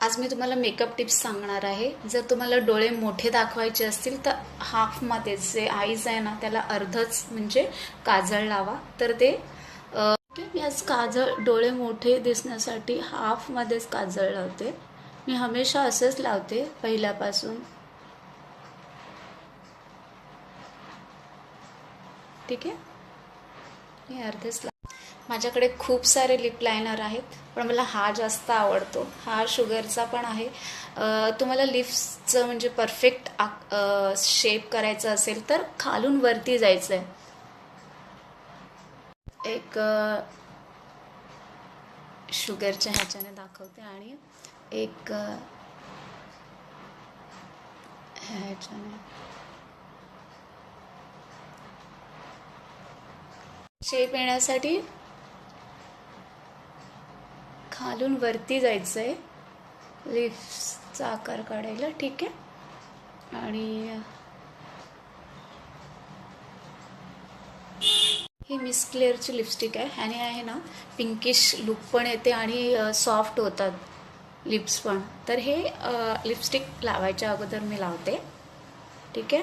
आज मी तुम्हाला makeup tips सांगणार आहे. जर तुम्हाला डोळे मोठे दाखवायचे असतील तर हाफमध्ये जे आईज आहे ना त्याला अर्धच म्हणजे काजळ लावा. तर ते मी आज काजळ डोळे मोठे दिसण्यासाठी हाफमध्येच काजळ लावते. मी हमेशा असेच लावते पहिल्यापासून. ठीक आहे, मी अर्धेच माझ्याकडे खूप सारे लिप लायनर आहेत पण मला हा जास्त आवडतो. हा शुगरचा पण आहे. तुम्हाला लिप्सचं म्हणजे परफेक्ट शेप करायचं असेल तर खालून वरती जायचं आहे. एक शुगरच्या ह्याच्याने दाखवते आणि एक ह्याच्याने. शेप येण्यासाठी खालून वरती जायचं आहे लिप्सचा आकार काढायला. ठीक आहे, आणि ही मिस क्लेअरची लिपस्टिक आहे. ह्याने आहे ना पिंकिश लुक पण येते आणि सॉफ्ट होतात लिप्स पण. तर हे लिपस्टिक लावायच्या अगोदर मी लावते. ठीक आहे,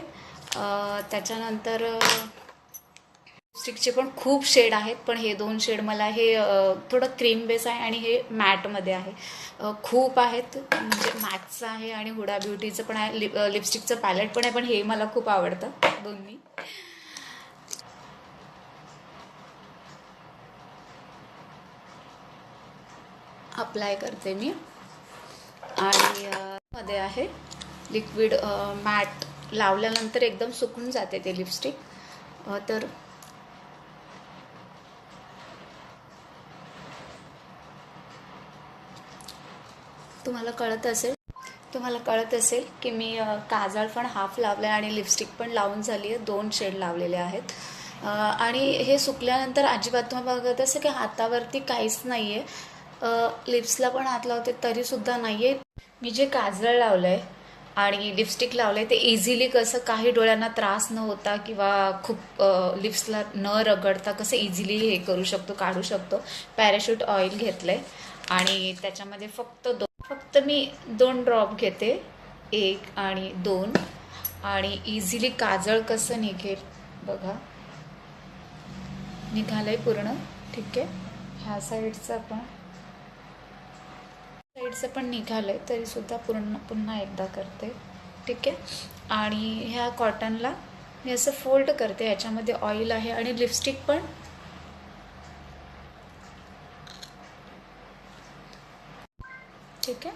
त्याच्यानंतर लिपस्टिकचे पण खूप शेड आहेत पण हे दोन शेड मला हे थोडं क्रीम बेस आहे आणि हे मॅटमध्ये आहे. खूप आहेत म्हणजे मॅक्सचं आहे आणि हुडा ब्युटीचं पण आहे. लिपस्टिकचं पॅलेट पण आहे पण हे मला खूप आवडतं दोन्ही. अप्लाय करते मी आणि मध्ये आहे लिक्विड मॅट. लावल्यानंतर एकदम सुकून जाते ते लिपस्टिक. तर तुम्हाला कळत असेल की मी काजळ पण हाफ लावलं आहे आणि लिपस्टिक पण लावून झाली आहे. 2 शेड लावलेले आहेत आणि हे सुकल्यानंतर अजिबात तुम्हाला बघत असेल की हातावरती काहीच नाही आहे. लिप्सला पण हात लावते तरीसुद्धा नाही आहे. मी जे काजळ लावलं आहे आणि लिपस्टिक लावलं आहे ते इझिली कसं काही डोळ्यांना त्रास न होता किंवा खूप लिप्सला न रगडता कसं इझिली हे करू शकतो, काढू शकतो. पॅराशूट ऑइल घेतलं आहे आणि त्याच्यामध्ये फक्त मी 2 ड्रॉप घेते, 1 आणि 2, आणि इझिली काजळ कसं निघेल बघा. निघालंय पूर्ण. ठीक आहे, ह्या साईडचं पण निघालंय तरीसुद्धा पुन्हा एकदा करते. ठीक आहे, आणि ह्या कॉटनला मी असं फोल्ड करते. ह्याच्यामध्ये ऑइल आहे आणि लिपस्टिक पण. ठीक आहे,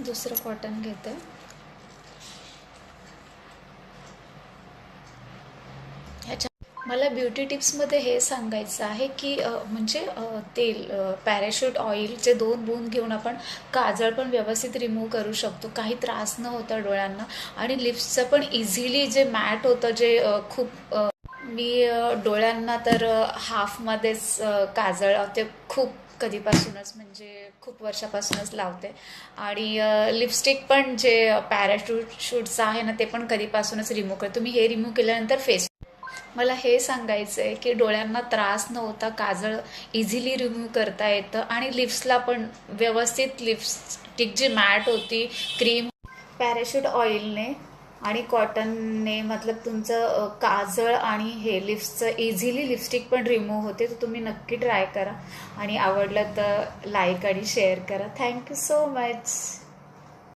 दुसरं कॉटन घेते. मला ब्युटी टिप्समध्ये हे सांगायचं आहे की म्हणजे तेल पॅराशूट ऑइलचे 2 बूंद घेऊन आपण काजळ पण व्यवस्थित रिमूव्ह करू शकतो, काही त्रास न होता डोळ्यांना. आणि लिप्सचं पण इझिली जे मॅट होतं जे खूप मी डोळ्यांना तर हाफमध्येच काजळ लावते खूप कधीपासूनच, म्हणजे खूप वर्षापासूनच लावते. आणि लिपस्टिक पण जे पॅराशूटचं आहे ना ते पण कधीपासूनच रिमूव्ह करते. तुम्ही हे रिमूव्ह केल्यानंतर फेस. मला हे सांगायचं आहे की डोळ्यांना त्रास न होता काजळ इझिली रिमूव्ह करता येतं आणि लिप्सला पण व्यवस्थित लिपस्टिक जी मॅट होती क्रीम पॅराशूट ऑइलने आणि कॉटनने मतलब तुमचं काजळ आणि हे लिप्सचं इझिली लिपस्टिक पण रिमूव्ह होते. तर तुम्ही नक्की ट्राय करा आणि आवडलं तर लाईक आणि शेअर करा. Thank you so much.